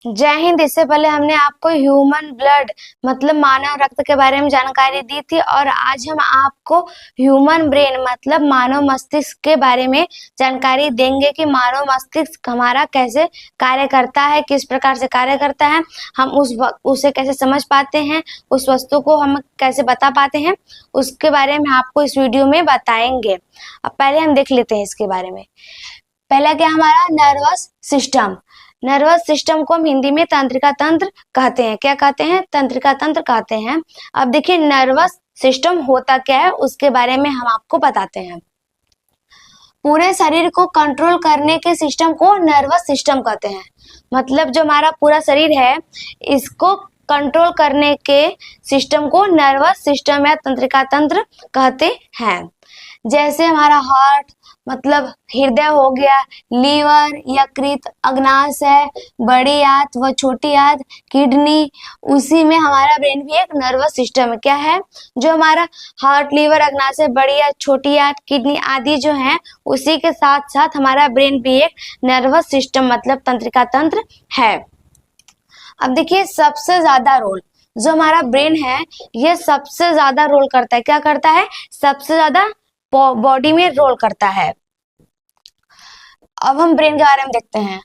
जय हिंद। इससे पहले हमने आपको ह्यूमन ब्लड मतलब मानव रक्त के बारे में जानकारी दी थी और आज हम आपको ह्यूमन ब्रेन मतलब मानव मस्तिष्क के बारे में जानकारी देंगे कि मानव मस्तिष्क हमारा कैसे कार्य करता है, किस प्रकार से कार्य करता है, हम उसे कैसे समझ पाते हैं, उस वस्तु को हम कैसे बता पाते हैं, उसके बारे में आपको इस वीडियो में बताएंगे। अब पहले हम देख लेते हैं इसके बारे में। पहला क्या हमारा नर्वस सिस्टम। नर्वस सिस्टम को हम हिंदी में तंत्रिका तंत्र कहते हैं। क्या कहते हैं? तंत्रिका तंत्र कहते हैं। अब देखिए नर्वस सिस्टम होता क्या है उसके बारे में हम आपको बताते हैं। पूरे शरीर को कंट्रोल करने के सिस्टम को नर्वस सिस्टम कहते हैं। मतलब जो हमारा पूरा शरीर है इसको कंट्रोल करने के सिस्टम को नर्वस सिस्टम या तंत्रिका तंत्र कहते हैं। जैसे हमारा हार्ट मतलब हृदय हो गया, लीवर, यकृत, अग्नाशय, बड़ी आंत व छोटी आंत, किडनी, उसी में हमारा ब्रेन भी एक नर्वस सिस्टम है। क्या है? जो हमारा हार्ट, लीवर, अग्नाशय, बड़ी आंत, छोटी आंत, किडनी आदि जो है उसी के साथ साथ हमारा ब्रेन भी एक नर्वस सिस्टम मतलब तंत्रिका तंत्र है। अब देखिए सबसे ज्यादा रोल जो हमारा ब्रेन है ये सबसे ज्यादा रोल करता है। क्या करता है? सबसे ज्यादा बॉडी में रोल करता है। अब हम ब्रेन के बारे में देखते हैं।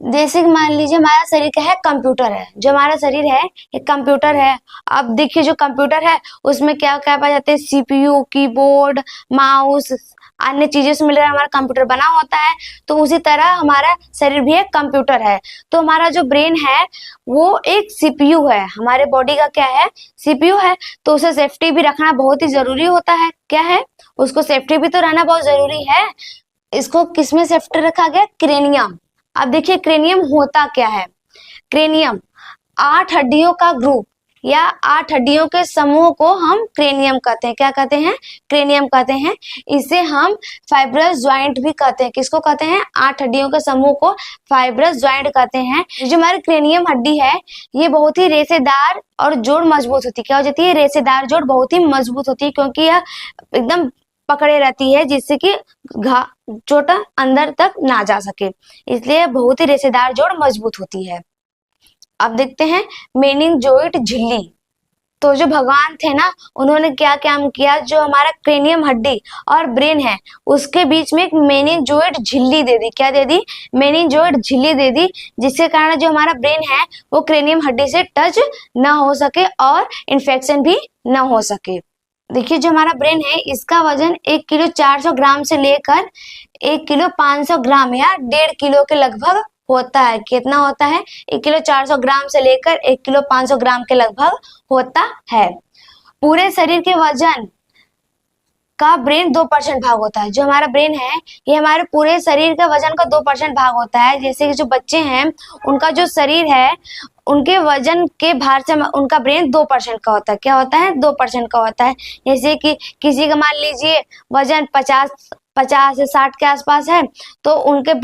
जैसे कि मान लीजिए हमारा शरीर क्या है? कंप्यूटर है। जो हमारा शरीर है एक कंप्यूटर है। अब देखिए जो कंप्यूटर है उसमें क्या क्या पाए जाते हैं? सीपीयू, कीबोर्ड, माउस, अन्य चीजों से मिलकर हमारा कंप्यूटर बना होता है। तो उसी तरह हमारा शरीर भी एक कंप्यूटर है। तो हमारा जो ब्रेन है वो एक सीपीयू है। हमारे बॉडी का क्या है? सीपीयू है। तो उसे सेफ्टी भी रखना बहुत ही जरूरी होता है। क्या है? उसको सेफ्टी भी तो रहना बहुत जरूरी है। इसको किसमें सेफ्टी रखा गया? क्रेनियम। अब देखिए क्रेनियम होता क्या है? क्रेनियम 8 हड्डियों का ग्रुप या 8 हड्डियों के समूह को हम क्रेनियम कहते हैं। क्या कहते हैं? क्रेनियम कहते हैं। इसे हम फाइब्रस ज्वाइंट भी कहते हैं। किसको कहते हैं? 8 हड्डियों के समूह को फाइब्रस ज्वाइंट कहते हैं। जो हमारी क्रेनियम हड्डी है ये बहुत ही रेशेदार और जोड़ मजबूत होती है। क्या हो जाती है? रेशेदार जोड़ बहुत ही मजबूत होती है क्योंकि यह एकदम पकड़े रहती है जिससे कि चोट अंदर तक ना जा सके, इसलिए बहुत ही रेशेदार जोड़ मजबूत होती है। अब देखते हैं मेनिंजोइड झिल्ली। तो जो भगवान थे ना उन्होंने क्या काम किया? जो हमारा क्रेनियम हड्डी और ब्रेन है उसके बीच में एक मेनिंजोइड झिल्ली दे दी। क्या दे दी? मेनिंजोइड झिल्ली दे दी, जिसके कारण जो हमारा ब्रेन है वो क्रेनियम हड्डी से टच ना हो सके और इन्फेक्शन भी ना हो सके। देखिए जो हमारा ब्रेन है इसका वजन 1 किलो 400 ग्राम से लेकर 1 किलो 500 ग्राम या 1.5 किलो के लगभग होता है। कितना होता है? 1 किलो 400 ग्राम से लेकर 1 किलो 500 ग्राम के लगभग होता है। पूरे शरीर के वजन का ब्रेन 2% भाग होता है। जो हमारा ब्रेन है ये हमारे पूरे शरीर के वजन का 2% भाग होता है। जैसे कि जो बच्चे हैं उनका जो शरीर है उनके वजन के भार से उनका ब्रेन 2% का होता है। क्या होता है? 2% का होता है। जैसे कि किसी का मान लीजिए वजन 50 से 60 के आसपास है तो उनका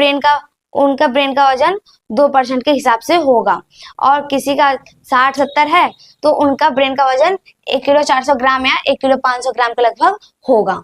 ब्रेन का वजन 2% के हिसाब से होगा। और किसी का 60-70 है तो उनका ब्रेन का वजन 1 किलो 400 ग्राम या 1 किलो 500 ग्राम के लगभग होगा।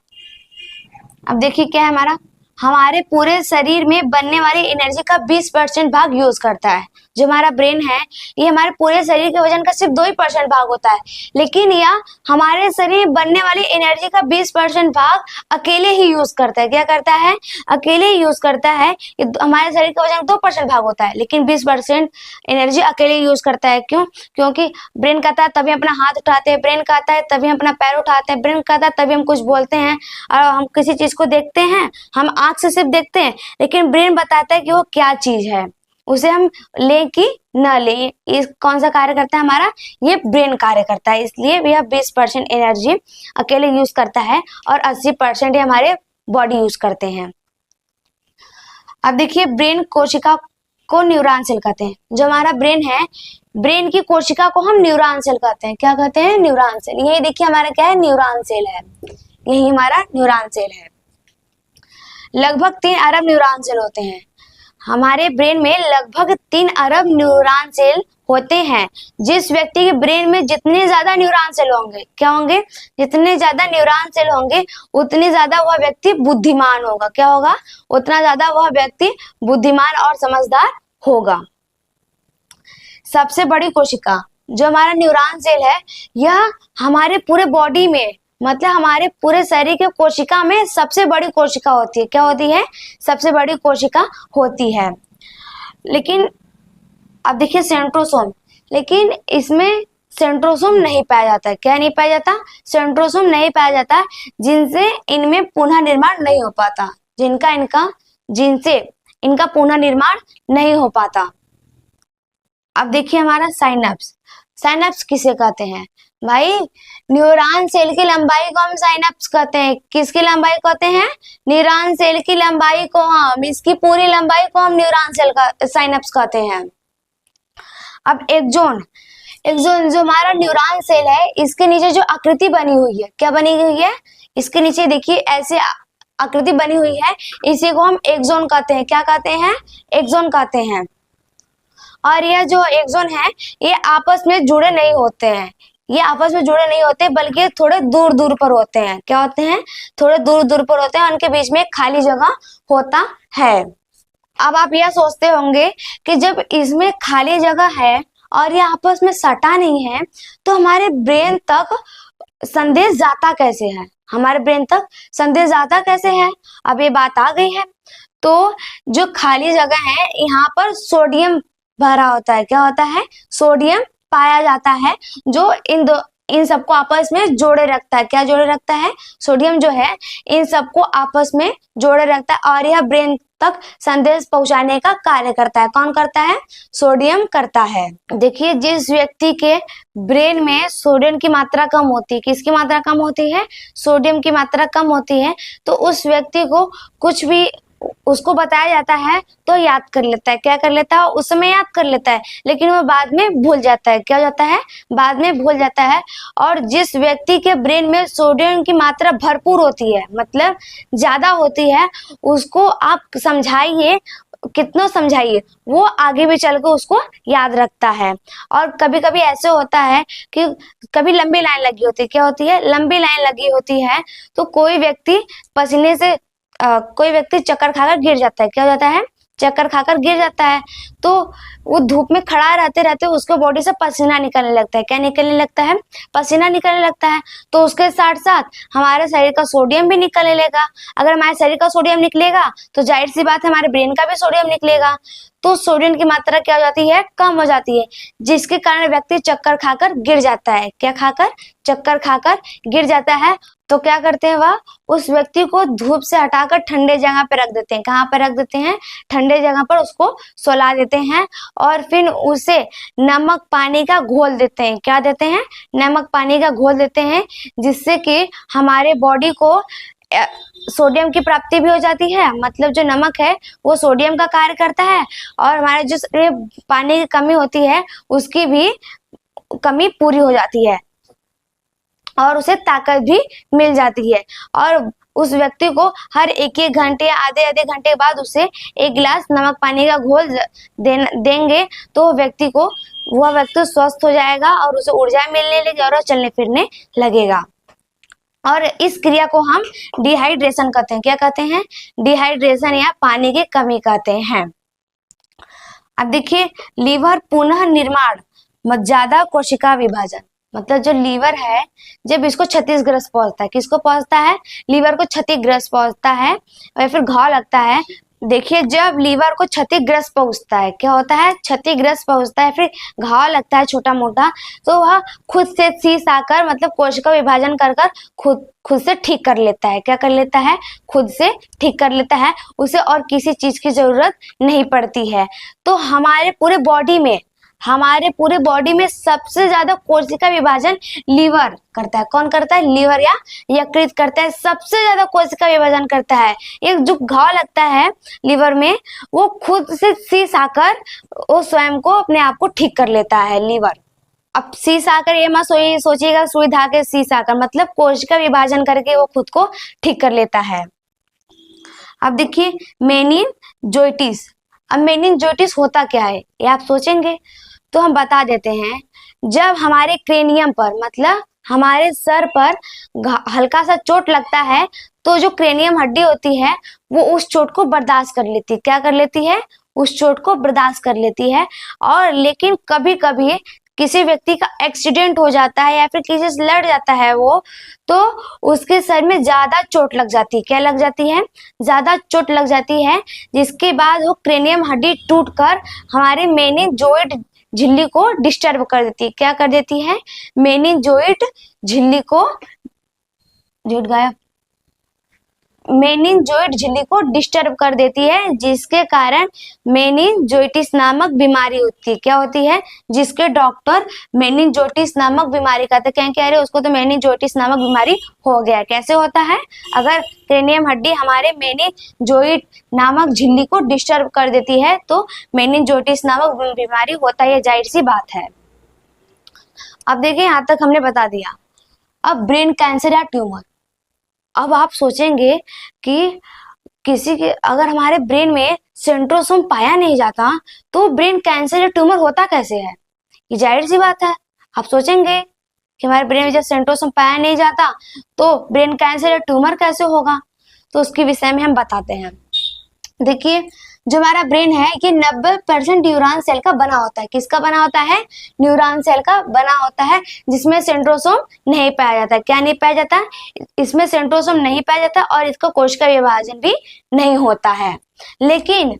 अब देखिए क्या है हमारे पूरे शरीर में बनने वाली एनर्जी का 20% भाग यूज करता है। जो हमारा ब्रेन है ये हमारे पूरे शरीर के वजन का सिर्फ 2% भाग होता है, लेकिन यह हमारे शरीर में बनने वाली एनर्जी का 20% भाग अकेले ही यूज करता है। क्या करता है? अकेले ही यूज करता है। ये हमारे शरीर का वजन 2% भाग होता है लेकिन 20% एनर्जी अकेले यूज करता है। क्यों? क्योंकि ब्रेन कहता है तभी अपना हाथ उठाते हैं, ब्रेन कहता है तभी अपना पैर उठाते हैं, ब्रेन कहता है तभी हम कुछ बोलते हैं और हम किसी चीज को देखते हैं। हम आंख से सिर्फ देखते हैं लेकिन ब्रेन बताता है कि वो क्या चीज है, उसे हम लें कि न लें। इस कौन सा कार्य करता है हमारा? ये ब्रेन कार्य करता है। इसलिए यह 20% एनर्जी अकेले यूज करता है और 80% हमारे बॉडी यूज करते हैं। अब देखिए ब्रेन कोशिका को न्यूरॉन सेल कहते हैं। जो हमारा ब्रेन है ब्रेन की कोशिका को हम न्यूरॉन सेल कहते हैं। क्या कहते हैं? Neuron cell. यही देखिए हमारा क्या है? न्यूरॉन सेल है। यही हमारा न्यूरॉन सेल है। लगभग 3 अरब न्यूरॉन सेल होते हैं। हमारे ब्रेन में लगभग 3 अरब न्यूरॉन सेल होते हैं। जिस व्यक्ति के ब्रेन में जितने ज्यादा न्यूरॉन सेल होंगे, क्या होंगे? जितने ज्यादा न्यूरॉन सेल होंगे उतनी ज्यादा वह व्यक्ति बुद्धिमान होगा। क्या होगा? उतना ज्यादा वह व्यक्ति बुद्धिमान और समझदार होगा। सबसे बड़ी कोशिका जो हमारा न्यूरॉन सेल है, यह हमारे पूरे बॉडी में मतलब हमारे पूरे शरीर के कोशिका में सबसे बड़ी कोशिका होती है। क्या होती है? सबसे बड़ी कोशिका होती है। लेकिन अब देखिए सेंट्रोसोम, लेकिन इसमें सेंट्रोसोम नहीं पाया जाता है। क्या नहीं पाया जाता? सेंट्रोसोम नहीं पाया जाता, जिनसे इनमें पुनः निर्माण नहीं हो पाता, जिनसे इनका पुनः निर्माण नहीं हो पाता। अब देखिए हमारा साइनैप्स। साइनैप्स किसे कहते हैं? भाई न्यूरॉन सेल की लंबाई को हम साइनैप्स कहते हैं। किसकी लंबाई कहते हैं? न्यूरॉन सेल की लंबाई को हम, इसकी पूरी लंबाई को हम न्यूरॉन सेल का साइनैप्स कहते हैं। अब एक्सोन जो हमारा न्यूरॉन सेल है, इसके नीचे जो आकृति बनी हुई है, क्या बनी हुई है? इसके नीचे देखिए ऐसे आकृति बनी हुई है, इसी को हम एक्सोन कहते हैं। क्या कहते हैं? एक्सोन कहते हैं। और यह जो एक्सोन है, ये आपस में जुड़े नहीं होते हैं, ये आपस में जुड़े नहीं होते, बल्कि थोड़े दूर दूर पर होते हैं। क्या होते हैं? थोड़े दूर दूर पर होते हैं, उनके बीच में खाली जगह होता है। अब आप यह सोचते होंगे कि जब इसमें खाली जगह है और ये आपस में सटा नहीं है, तो हमारे ब्रेन तक संदेश जाता कैसे है? हमारे ब्रेन तक संदेश जाता कैसे है? अब ये बात आ गई है। तो जो खाली जगह है, यहाँ पर सोडियम भरा होता है। क्या होता है? सोडियम पाया जाता है, जो इन सबको आपस में जोड़े रखता है। क्या जोड़े रखता है? सोडियम जो है इन सबको आपस में जोड़े रखता है, और यह ब्रेन तक संदेश पहुंचाने का कार्य करता है। कौन करता है? सोडियम करता है। देखिए जिस व्यक्ति के ब्रेन में सोडियम की मात्रा कम होती है, किसकी मात्रा कम होती है? सोडियम की मात्रा कम होती है, तो उस व्यक्ति को कुछ भी उसको बताया जाता है तो याद कर लेता है। क्या कर लेता है? उस समय याद कर लेता है, लेकिन वो बाद में भूल जाता है। क्या हो जाता है? बाद में भूल जाता है। और जिस व्यक्ति के ब्रेन में सोडियम की मात्रा भरपूर होती है, मतलब ज्यादा होती है, उसको आप समझाइए, कितना समझाइए, वो आगे भी चल के उसको याद रखता है। और कभी कभी ऐसे होता है कि कभी लंबी लाइन लगी होती है। क्या होती है? लंबी लाइन लगी होती है, तो कोई व्यक्ति पसीने से कोई व्यक्ति चक्कर खाकर गिर जाता है। क्या हो जाता है? चक्कर खाकर गिर जाता है, तो वो धूप में खड़ा रहते रहते उसके बॉडी से पसीना निकलने लगता है। क्या निकलने लगता है? पसीना निकलने लगता है। तो उसके साथ साथ हमारे शरीर का सोडियम भी निकलने लगेगा। अगर हमारे शरीर का सोडियम निकलेगा तो जाहिर सी बात है हमारे ब्रेन का भी सोडियम निकलेगा। तो सोडियम की मात्रा क्या हो जाती है? कम हो जाती है, जिसके कारण व्यक्ति चक्कर खाकर गिर जाता है। क्या खाकर? चक्कर खाकर गिर जाता है। तो क्या करते हैं वह? उस व्यक्ति को धूप से हटाकर ठंडे जगह पे रख देते हैं। कहाँ पे रख देते हैं? ठंडे जगह पर उसको सुला देते हैं, और फिर उसे नमक पानी का घोल देते हैं। क्या देते हैं? नमक पानी का घोल देते हैं, जिससे कि हमारे बॉडी को सोडियम की प्राप्ति भी हो जाती है। मतलब जो नमक है वो सोडियम का कार्य करता है, और हमारे जो पानी की कमी होती है उसकी भी कमी पूरी हो जाती है, और उसे ताकत भी मिल जाती है। और उस व्यक्ति को हर एक घंटे या आधे आधे घंटे के बाद उसे एक गिलास नमक पानी का घोल देंगे, तो वह व्यक्ति स्वस्थ हो जाएगा और उसे ऊर्जा मिलने लगेगी और चलने फिरने लगेगा। और इस क्रिया को हम डिहाइड्रेशन कहते हैं। क्या कहते हैं? डिहाइड्रेशन या पानी की कमी कहते हैं। अब देखिए लीवर पुनः निर्माण, ज्यादा कोशिका विभाजन, मतलब जो लीवर है जब इसको क्षतिग्रस्त पहुंचता है, किसको पहुंचता है? लीवर को क्षतिग्रस्त पहुंचता है, और फिर घाव लगता है। देखिए जब लीवर को क्षतिग्रस्त पहुंचता है, क्या होता है? क्षतिग्रस्त पहुंचता है, फिर घाव लगता है छोटा मोटा, तो वह खुद से शीश आकर मतलब कोशिका विभाजन कर खुद से ठीक कर लेता है। क्या कर लेता है? खुद से ठीक कर लेता है, उसे और किसी चीज की जरूरत नहीं पड़ती है। तो हमारे पूरे बॉडी में सबसे ज्यादा कोशिका विभाजन लीवर करता है। कौन करता है? लीवर या यकृत करता है, सबसे ज्यादा कोशिका विभाजन करता है। एक जो घाव लगता है लीवर में, वो खुद से शीश आकर वो स्वयं को अपने आप को ठीक कर लेता है लीवर। अब शीश आकर ये मत सोचिएगा सुई धागे शीश आकर, मतलब कोशिका विभाजन करके वो खुद को ठीक कर लेता है। अब देखिए मेनिंजाइटिस। अब मेनिंजाइटिस होता क्या है ये आप सोचेंगे, तो हम बता देते हैं। जब हमारे क्रेनियम पर मतलब हमारे सर पर हल्का सा चोट लगता है, तो जो क्रेनियम हड्डी होती है वो उस चोट को बर्दाश्त कर लेती है। क्या कर लेती है? उस चोट को बर्दाश्त कर लेती है। और लेकिन कभी कभी किसी व्यक्ति का एक्सीडेंट हो जाता है या फिर किसी से लड़ जाता है वो, तो उसके सर में ज्यादा चोट लग जाती है। क्या लग जाती है? ज्यादा चोट लग जाती है, जिसके बाद वो क्रेनियम हड्डी टूटकर हमारे मेनिंजोइड झिल्ली को डिस्टर्ब कर देती है। क्या कर देती है? मेनिंजोइड झिल्ली को, झूठ गायब, मेनिंजोइड झिल्ली को डिस्टर्ब कर देती है, जिसके कारण मेनिंजाइटिस नामक बीमारी होती है। क्या होती है? जिसके डॉक्टर मेनिंजाइटिस नामक बीमारी कहते हैं। क्या कह रहे उसको? तो मेनिंजाइटिस नामक बीमारी हो गया। कैसे होता है? अगर क्रेनियम हड्डी हमारे मेनिंजोइड नामक झिल्ली को डिस्टर्ब कर देती है तो मेनिंजाइटिस नामक बीमारी होता है, जाहिर सी बात है। अब देखिए, यहाँ तक हमने बता दिया। अब ब्रेन कैंसर या ट्यूमर। अब आप सोचेंगे कि किसी के अगर हमारे ब्रेन में सेंट्रोसोम पाया नहीं जाता तो ब्रेन कैंसर या ट्यूमर होता कैसे है? ये जाहिर सी बात है। आप सोचेंगे कि हमारे ब्रेन में जब सेंट्रोसोम पाया नहीं जाता तो ब्रेन कैंसर या ट्यूमर कैसे होगा? तो उसके विषय में हम बताते हैं। देखिए, जो हमारा ब्रेन है ये 90% न्यूरॉन सेल का बना होता है। किसका बना होता है? न्यूरॉन सेल का बना होता है, जिसमें सेंट्रोसोम नहीं पाया जाता। क्या नहीं पाया जाता? इसमें सेंट्रोसोम नहीं पाया जाता और इसका कोशिका विभाजन भी नहीं होता है। लेकिन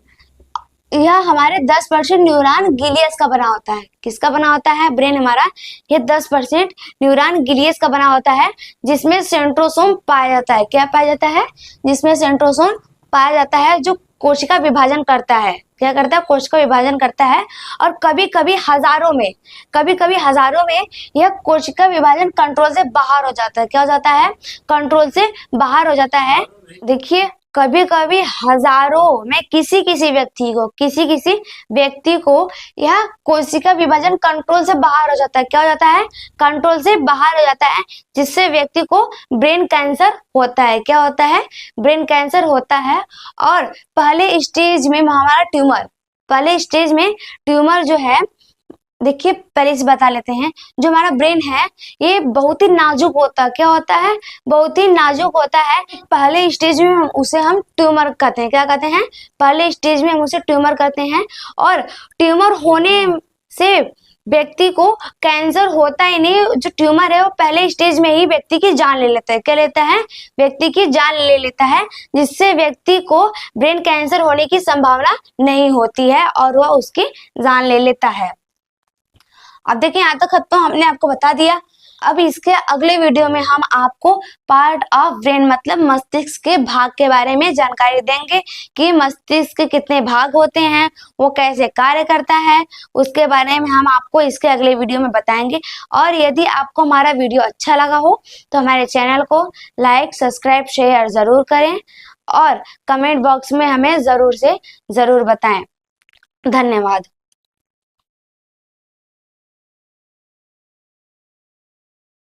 यह हमारे 10% न्यूरॉन गिलियस का बना होता है। किसका बना होता है? ब्रेन हमारा ये 10% न्यूरॉन गिलियस का बना होता है, जिसमें सेंट्रोसोम पाया जाता है। क्या पाया जाता है? जिसमें सेंट्रोसोम पाया जाता है, जो कोशिका विभाजन करता है। क्या करता है? कोशिका विभाजन करता है। और कभी कभी हजारों में यह कोशिका विभाजन कंट्रोल से बाहर हो जाता है। क्या हो जाता है? कंट्रोल से बाहर हो जाता है। देखिए, कभी कभी हजारों में किसी व्यक्ति को यह कोशिका विभाजन कंट्रोल से बाहर हो जाता है। क्या हो जाता है? कंट्रोल से बाहर हो जाता है, जिससे व्यक्ति को ब्रेन कैंसर होता है। क्या होता है? ब्रेन कैंसर होता है। और पहले स्टेज में ट्यूमर जो है, देखिए पहले से बता लेते हैं। जो हमारा ब्रेन है ये बहुत ही नाजुक होता है। क्या होता है? बहुत ही नाजुक होता है। पहले स्टेज में हम ट्यूमर कहते हैं। क्या कहते हैं? पहले स्टेज में हम उसे ट्यूमर कहते हैं। और ट्यूमर होने से व्यक्ति को कैंसर होता ही नहीं, जो ट्यूमर है वो पहले स्टेज में ही व्यक्ति की जान ले लेता है। क्या लेता है? व्यक्ति की जान ले लेता है, जिससे व्यक्ति को ब्रेन कैंसर होने की संभावना नहीं होती है और वह उसकी जान ले लेता है। अब देखिए, यहाँ तक तो हमने आपको बता दिया। अब इसके अगले वीडियो में हम आपको पार्ट ऑफ ब्रेन मतलब मस्तिष्क के भाग के बारे में जानकारी देंगे कि मस्तिष्क के कितने भाग होते हैं, वो कैसे कार्य करता है, उसके बारे में हम आपको इसके अगले वीडियो में बताएंगे। और यदि आपको हमारा वीडियो अच्छा लगा हो तो हमारे चैनल को लाइक, सब्सक्राइब, शेयर जरूर करें और कमेंट बॉक्स में हमें जरूर से जरूर बताएं। धन्यवाद।